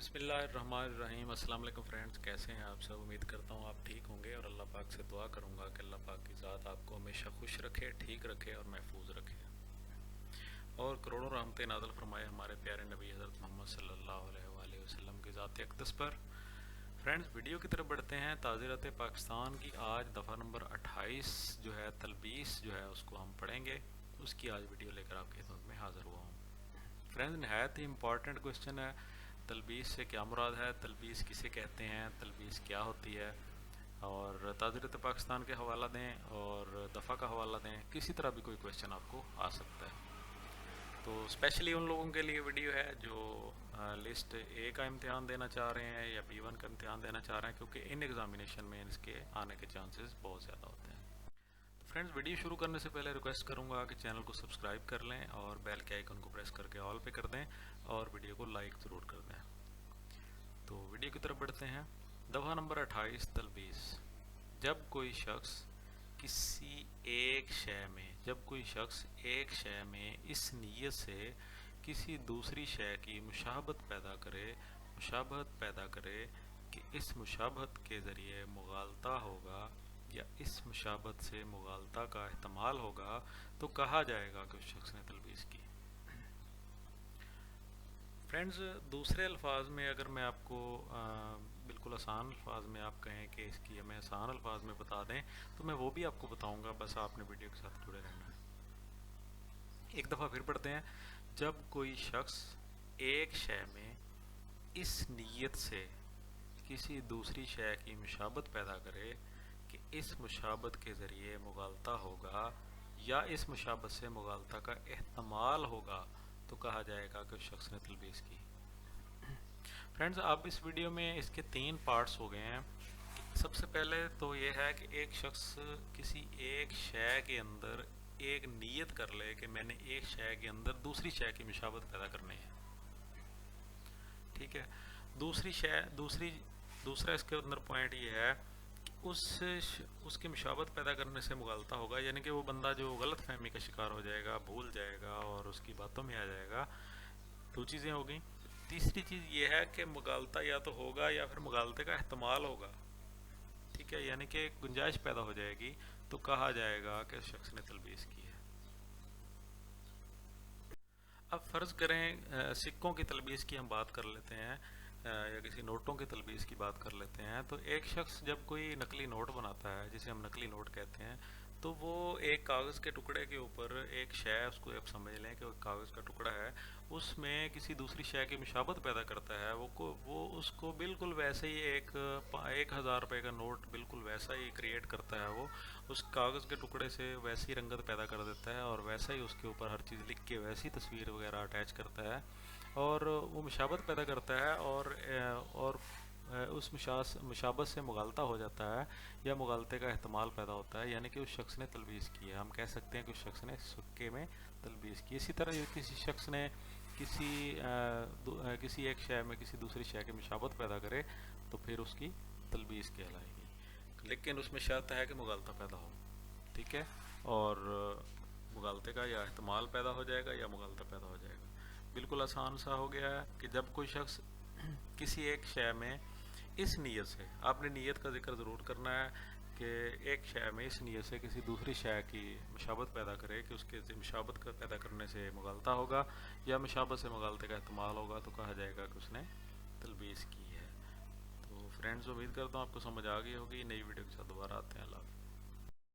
बिस्मिल्लाहिर्रहमानिर्रहीम। अस्सलाम वालेकुम फ्रेंड्स, कैसे हैं आप सब। उम्मीद करता हूँ आप ठीक होंगे और अल्लाह पाक से दुआ करूँगा कि अल्लाह पाक की ज़ात आपको हमेशा खुश रखे, ठीक रखे और महफूज रखे और करोड़ों रहमतें नाज़िल फरमाए हमारे प्यारे नबी हज़रत मोहम्मद सल्लल्लाहु अलैहि वसल्लम की ज़ात अक़दस पर। फ्रेंड्स, वीडियो की तरफ बढ़ते हैं। ताज़ीरत पाकिस्तान की आज दफ़ा नंबर 28 जो है तलबीस जो है उसको हम पढ़ेंगे। उसकी आज वीडियो लेकर आपकी खिदमत में हाज़िर हुआ हूँ। फ्रेंड्स, नहायत ही इम्पॉर्टेंट क्वेश्चन है। तलबीस से क्या मुराद है, तलबीस किसे कहते हैं, तलबीस क्या होती है, और ताज़ीरत पाकिस्तान के हवाला दें और दफ़ा का हवाला दें। किसी तरह भी कोई क्वेश्चन आपको आ सकता है। तो स्पेशली उन लोगों के लिए वीडियो है जो लिस्ट ए का इम्तिहान देना चाह रहे हैं या B1 का इम्तिहान देना चाह रहे हैं, क्योंकि इन एग्ज़ामिनेशन में इसके आने के चांसेस बहुत ज़्यादा होते हैं। तो फ्रेंड्स, वीडियो शुरू करने से पहले रिक्वेस्ट करूंगा कि चैनल को सब्सक्राइब कर लें और बेल के आइकन को प्रेस करके ऑल पे कर दें और वीडियो को लाइक ज़रूर कर दें। तो वीडियो की तरफ बढ़ते हैं। दफ़ा नंबर 28 तलबीस। जब कोई शख्स जब कोई शख्स एक शय में इस नीयत से किसी दूसरी शय की मुशाबहत पैदा करे कि इस मुशाबहत के ज़रिए मुगालता होगा या इस मुशाबहत से मुगालता का एहतमाल होगा, तो कहा जाएगा कि उस शख्स ने तलबीस की। फ्रेंड्स, दूसरे अल्फाज में अगर मैं आपको बिल्कुल आसान अल्फाज में आप कहें कि इसकी हमें आसान अल्फाज में बता दें तो मैं वो भी आपको बताऊंगा, बस आपने वीडियो के साथ जुड़े रहना है। एक दफ़ा फिर पढ़ते हैं। जब कोई शख्स एक शय में इस नीयत से किसी दूसरी शय की मुशाबत पैदा करे कि इस मुशाबत के ज़रिए मुगालता होगा या इस मुशाबत से मुगालता का एहतमाल होगा, तो कहा जाएगा कि उस शख्स ने तलबीस की। फ्रेंड्स, अब इस वीडियो में इसके 3 पार्ट्स हो गए हैं। सबसे पहले तो ये है कि एक शख्स किसी एक शय के अंदर एक नीयत कर ले कि मैंने एक शय के अंदर दूसरी शय की मुशाबत पैदा करनी है। ठीक है। दूसरा इसके अंदर पॉइंट ये है कि उसकी मुशाबत पैदा करने से मुगालता होगा, यानी कि वो बंदा जो गलत फहमी का शिकार हो जाएगा, भूल जाएगा और उसकी बातों में आ जाएगा। 2 चीज़ें हो गई। तीसरी चीज़ ये है कि मुगालता या तो होगा या फिर मुगालते का एहतमाल होगा। ठीक है, यानी कि गुंजाइश पैदा हो जाएगी, तो कहा जाएगा कि शख्स ने तलबीस की है। अब फ़र्ज़ करें सिक्कों की तलबीस की हम बात कर लेते हैं या किसी नोटों की तलबीस की बात कर लेते हैं। तो एक शख्स जब कोई नकली नोट बनाता है, जिसे हम नकली नोट कहते हैं, तो वो एक कागज़ के टुकड़े के ऊपर एक शय, उसको आप समझ लें कि वो कागज़ का टुकड़ा है, उसमें किसी दूसरी शय की मुशाबत पैदा करता है। वो उसको बिल्कुल वैसे ही 1,000 रुपये का नोट बिल्कुल वैसा ही क्रिएट करता है। वो उस कागज़ के टुकड़े से वैसी रंगत पैदा कर देता है और वैसा ही उसके ऊपर हर चीज़ लिख के वैसी तस्वीर वगैरह अटैच करता है और वो मुशाबत पैदा करता है और उस मुशाबत से मुगालता हो जाता है या मुगालते का एहतमाल पैदा होता है, यानी कि उस शख्स ने तलबीस की है। हम कह सकते हैं कि उस शख्स ने सिक्के में तलबीस की। इसी तरह किसी शख्स ने किसी एक शय में किसी दूसरी शय की मुशाबत पैदा करे तो फिर उसकी तलबीस कहलाएगी, लेकिन उसमें शर्त है कि मुगालता पैदा हो। ठीक है, और मुगालते का या एहतमाल पैदा हो जाएगा या मुगालता पैदा हो जाएगा। बिल्कुल आसान सा हो गया है कि जब कोई शख्स किसी एक शय में इस नीयत से, आपने नीयत का जिक्र ज़रूर करना है कि एक शय में इस नीयत से किसी दूसरी शय की मुशाबत पैदा करे कि उसके मुशाबत का पैदा करने से मुगालता होगा या मुशाबत से मुगालते का इस्तेमाल होगा, तो कहा जाएगा कि उसने तलबीस की है। तो फ्रेंड्स, उम्मीद करता हूँ आपको समझ आ गई होगी। नई वीडियो के साथ दोबारा आते हैं।